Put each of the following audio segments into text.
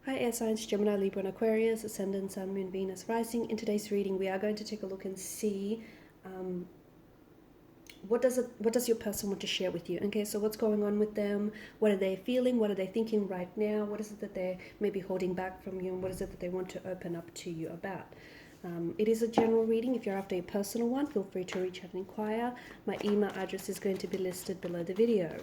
Hi, air signs, Gemini, Libra, and Aquarius, Ascendant, Sun, Moon, Venus, Rising. In today's reading, we are going to take a look and see what does your person want to share with you. Okay, so what's going on with them? What are they feeling? What are they thinking right now? What is it that they're maybe holding back from you? And what is it that they want to open up to you about? It is a general reading. If you're after a personal one, feel free to reach out and inquire. My email address is going to be listed below the video.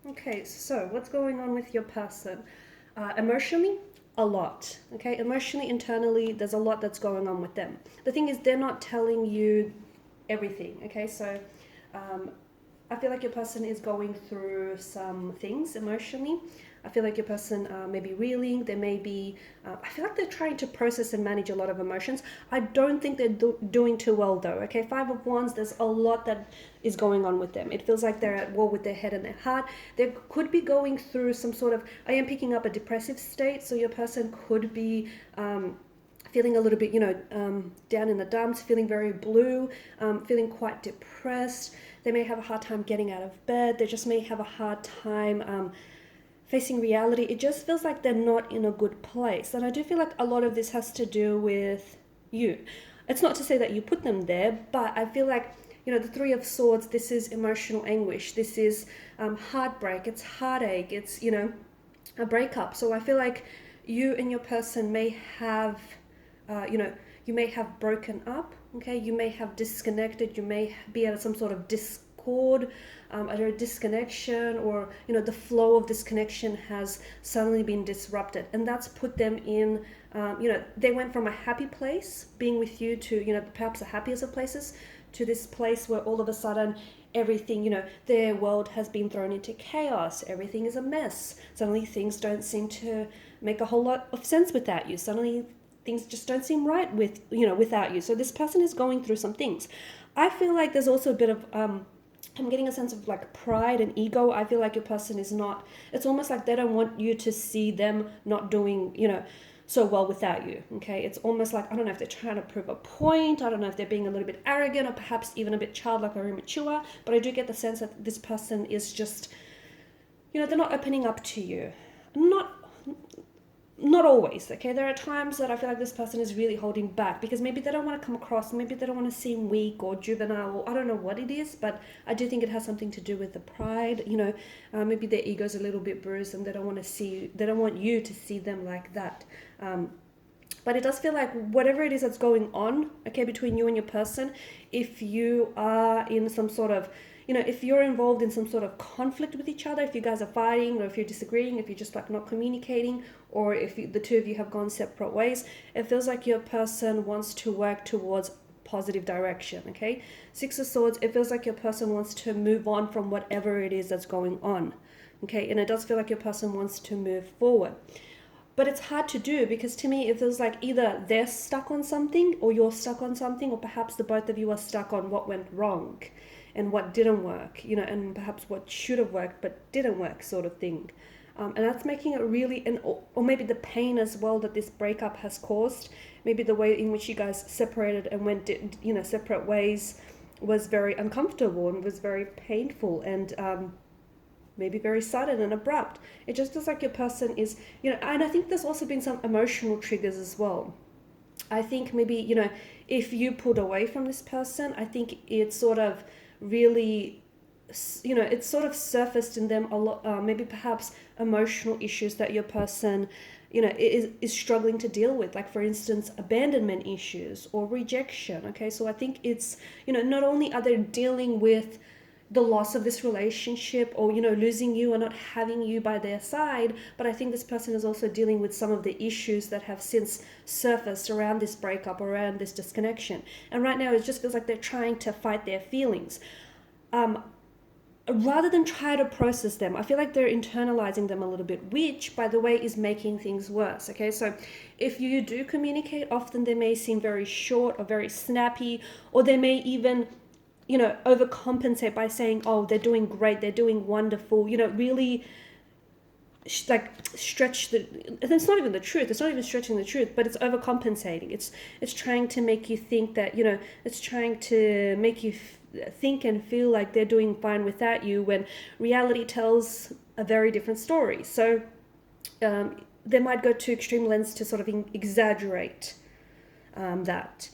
Okay, so what's going on with your person? Emotionally, a lot. Okay, emotionally, internally, there's a lot that's going on with them. The thing is, they're not telling you everything. Okay, so I feel like your person is going through some things emotionally. I feel like your person may be reeling. They may be, I feel like they're trying to process and manage a lot of emotions. I don't think they're doing too well though. Okay, Five of Wands, there's a lot that is going on with them. It feels like they're at war with their head and their heart. They could be going through some sort of, I am picking up a depressive state. So your person could be feeling a little bit, down in the dumps, feeling very blue, feeling quite depressed. They may have a hard time getting out of bed. They just may have a hard time facing reality. It just feels like they're not in a good place. And I do feel like a lot of this has to do with you. It's not to say that you put them there, but I feel like, the Three of Swords, this is emotional anguish. This is heartbreak. It's heartache. It's, a breakup. So I feel like you and your person may have, you may have broken up. Okay, you may have disconnected. You may be at some sort of discord, either a disconnection, or the flow of this connection has suddenly been disrupted, and that's put them in. They went from a happy place being with you to perhaps the happiest of places to this place where all of a sudden everything, their world has been thrown into chaos. Everything is a mess. Suddenly things don't seem to make a whole lot of sense without you. Suddenly things just don't seem right without you. So this person is going through some things. I feel like there's also a bit of I'm getting a sense of like pride and ego. I feel like your person is not, it's almost like they don't want you to see them not doing so well without you. Okay, it's almost like, I don't know if they're trying to prove a point. I don't know if they're being a little bit arrogant or perhaps even a bit childlike or immature, but I do get the sense that this person is just, they're not opening up to you. Not always. Okay, there are times that I feel like this person is really holding back because maybe they don't want to come across, maybe they don't want to seem weak or juvenile, or I don't know what it is, but I do think it has something to do with the pride. Maybe their ego's a little bit bruised and they don't want you to see them like that. But it does feel like whatever it is that's going on, okay, between you and your person, if you are in some sort of, if you're involved in some sort of conflict with each other, if you guys are fighting or if you're disagreeing, if you're just like not communicating, or if the two of you have gone separate ways, it feels like your person wants to work towards positive direction, okay? Six of Swords, it feels like your person wants to move on from whatever it is that's going on, okay? And it does feel like your person wants to move forward. But it's hard to do because to me, it feels like either they're stuck on something or you're stuck on something, or perhaps the both of you are stuck on what went wrong and what didn't work, and perhaps what should have worked but didn't work, sort of thing. And that's making it really, or maybe the pain as well that this breakup has caused, maybe the way in which you guys separated and went, separate ways was very uncomfortable and was very painful and maybe very sudden and abrupt. It just feels like your person is, and I think there's also been some emotional triggers as well. I think maybe, if you pulled away from this person, I think it sort of really, it's sort of surfaced in them a lot, maybe perhaps emotional issues that your person, is struggling to deal with. Like, for instance, abandonment issues or rejection. Okay, so I think it's, not only are they dealing with the loss of this relationship or, losing you or not having you by their side, but I think this person is also dealing with some of the issues that have since surfaced around this breakup, around this disconnection. And right now it just feels like they're trying to fight their feelings. rather than try to process them, I feel like they're internalizing them a little bit, which, by the way, is making things worse. Okay, so if you do communicate, often they may seem very short or very snappy, or they may even, overcompensate by saying, oh, they're doing great, they're doing wonderful, really stretch the, and it's not even the truth, it's not even stretching the truth, but it's overcompensating. It's trying to make you think that, it's trying to make you think and feel like they're doing fine without you, when reality tells a very different story. So they might go to extreme lengths to sort of exaggerate that.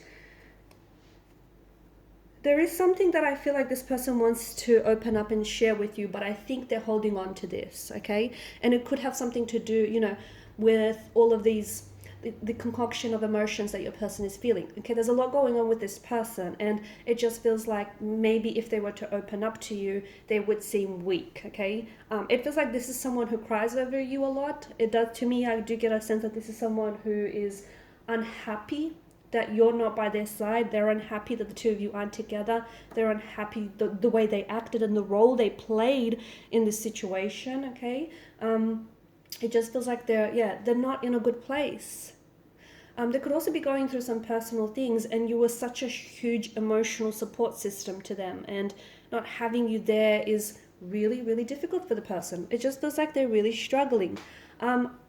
There is something that I feel like this person wants to open up and share with you, but I think they're holding on to this, okay? And it could have something to do, with all of these, the concoction of emotions that your person is feeling. Okay, there's a lot going on with this person, and it just feels like maybe if they were to open up to you, they would seem weak, okay? It feels like this is someone who cries over you a lot. It does, to me, I do get a sense that this is someone who is unhappy that you're not by their side. They're unhappy that the two of you aren't together. They're unhappy the way they acted and the role they played in this situation, okay? It just feels like they're not in a good place. They could also be going through some personal things, and you were such a huge emotional support system to them, and not having you there is really, really difficult for the person. It just feels like they're really struggling.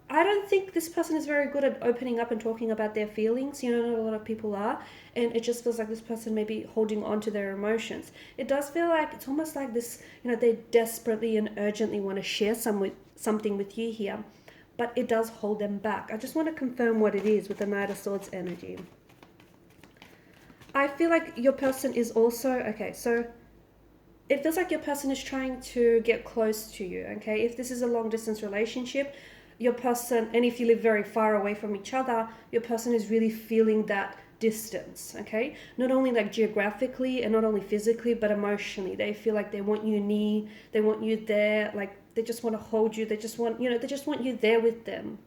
I don't think this person is very good at opening up and talking about their feelings. Not a lot of people are. And it just feels like this person may be holding on to their emotions. It does feel like it's almost like this, they desperately and urgently want to share something with you here. But it does hold them back. I just want to confirm what it is with the Knight of Swords energy. I feel like your person is also, okay, so it feels like your person is trying to get close to you, okay? If this is a long distance relationship, your person, and if you live very far away from each other, your person is really feeling that distance, okay? Not only like geographically and not only physically, but emotionally. They feel like they want you near, they want you there, like they just want to hold you. They just want, they just want you there with them.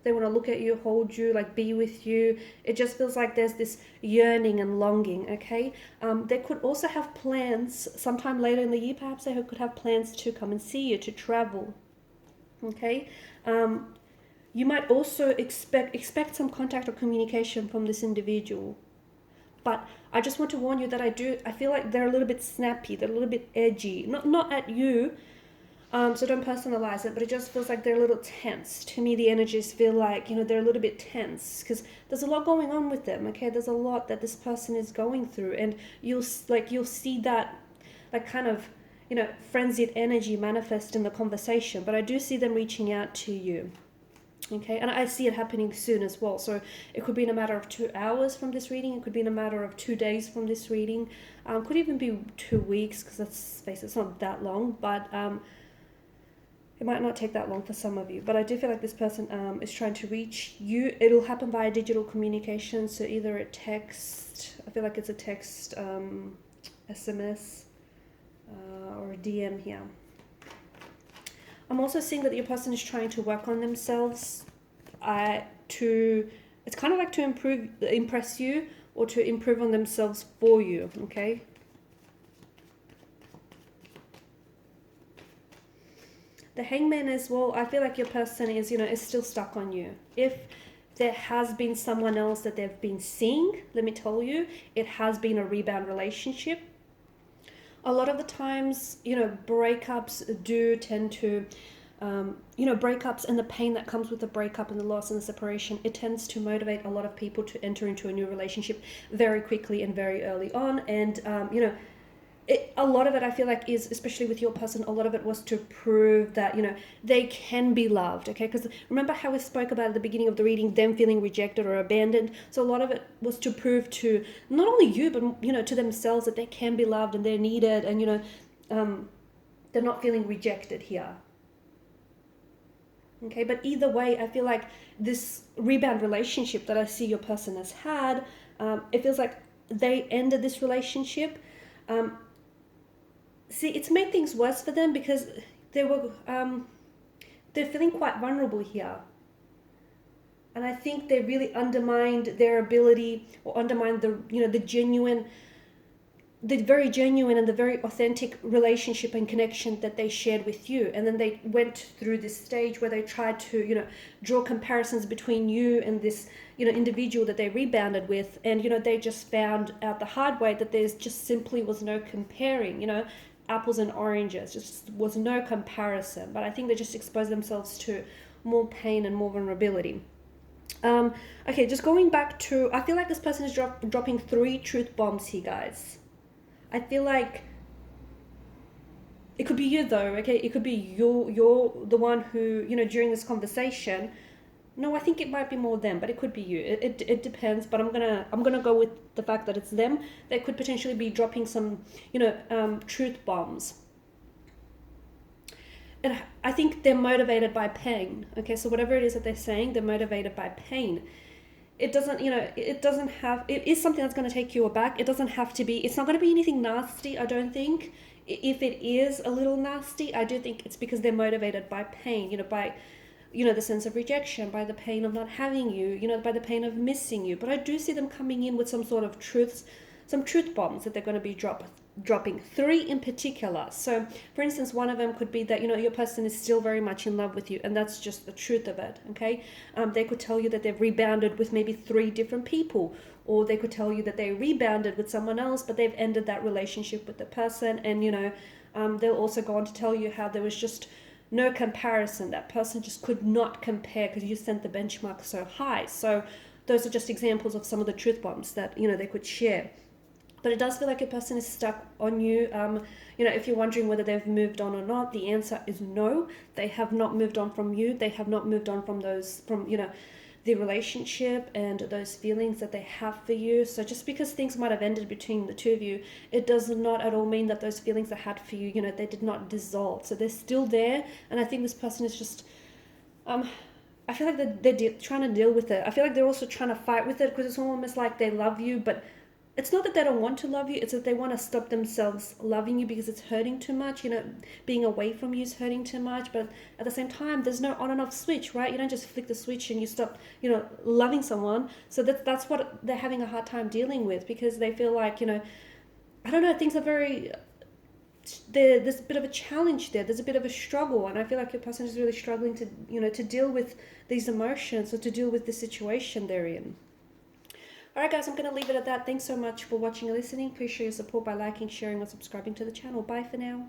They want to look at you, hold you, like be with you. It just feels like there's this yearning and longing, okay? They could also have plans sometime later in the year. Perhaps they could have plans to come and see you, to travel, okay? You might also expect some contact or communication from this individual. But I just want to warn you that I feel like they're a little bit snappy, they're a little bit edgy. Not at you, so don't personalize it, but it just feels like they're a little tense. To me, the energies feel like, they're a little bit tense, because there's a lot going on with them, okay? There's a lot that this person is going through, and you'll see that, like, kind of, frenzied energy manifest in the conversation. But I do see them reaching out to you, okay? And I see it happening soon as well. So it could be in a matter of 2 hours from this reading. It could be in a matter of 2 days from this reading. Could even be 2 weeks, because it's not that long. But it might not take that long for some of you. But I do feel like this person is trying to reach you. It'll happen via digital communication. So either a text, I feel like it's a text, SMS, or a DM here. I'm also seeing that your person is trying to work on themselves it's kind of like to impress you, or to improve on themselves for you, okay? The Hangman as well, I feel like your person is, is still stuck on you. If there has been someone else that they've been seeing, let me tell you, it has been a rebound relationship. A lot of the times, breakups do tend to, breakups and the pain that comes with the breakup and the loss and the separation, it tends to motivate a lot of people to enter into a new relationship very quickly and very early on. And, a lot of it, I feel like, is, especially with your person, a lot of it was to prove that, they can be loved, okay? Because remember how we spoke about at the beginning of the reading, them feeling rejected or abandoned? So a lot of it was to prove to not only you, but, to themselves, that they can be loved and they're needed, and, they're not feeling rejected here. Okay, but either way, I feel like this rebound relationship that I see your person has had, it feels like they ended this relationship. See, it's made things worse for them, because they're feeling quite vulnerable here. And I think they really undermined their ability, or undermined the, the genuine the very genuine and the very authentic relationship and connection that they shared with you. And then they went through this stage where they tried to, you know, draw comparisons between you and this, you know, individual that they rebounded with. And, you know, they just found out the hard way that there's just simply was no comparing, you know, apples and oranges, just was no comparison. But I think they just exposed themselves to more pain and more vulnerability. Okay, just going back to, I feel like this person is dropping 3 truth bombs here, guys. I feel like it could be you though, okay? It could be you're the one who, you know, during this conversation. No, I think it might be more them, but it could be you. It depends, but I'm gonna go with the fact that it's them. They could potentially be dropping some, you know, truth bombs. And I think they're motivated by pain. Okay, so whatever it is that they're saying, they're motivated by pain. It doesn't, you know, it doesn't have, it is something that's going to take you aback. It doesn't have to be, it's not going to be anything nasty, I don't think. If it is a little nasty, I do think it's because they're motivated by pain, you know, by, you know, the sense of rejection, by the pain of not having you, you know, by the pain of missing you. But I do see them coming in with some sort of truths, some truth bombs that they're going to be dropping 3 in particular. So for instance, one of them could be that, you know, your person is still very much in love with you, and that's just the truth of it. Okay, they could tell you that they've rebounded with maybe 3 different people, or they could tell you that they rebounded with someone else, but they've ended that relationship with the person. And, you know, they'll also go on to tell you how there was just no comparison. That person just could not compare because you sent the benchmark so high. So those are just examples of some of the truth bombs that, you know, they could share. But it does feel like a person is stuck on you. You know, if you're wondering whether they've moved on or not, the answer is no. They have not moved on from you. They have not moved on from those, from, you know, the relationship and those feelings that they have for you. So just because things might have ended between the two of you, it does not at all mean that those feelings they had for you, you know, they did not dissolve. So they're still there. And I think this person is just, I feel like they're trying to deal with it. I feel like they're also trying to fight with it because it's almost like they love you, but it's not that they don't want to love you, it's that they want to stop themselves loving you because it's hurting too much. You know, being away from you is hurting too much. But at the same time, there's no on and off switch, right? You don't just flick the switch and you stop, you know, loving someone. So that's what they're having a hard time dealing with, because they feel like, you know, I don't know, things are very, there's a bit of a challenge there. There's a bit of a struggle. And I feel like your person is really struggling to, you know, to deal with these emotions or to deal with the situation they're in. Alright guys, I'm going to leave it at that. Thanks so much for watching and listening. Please show your support by liking, sharing, or subscribing to the channel. Bye for now.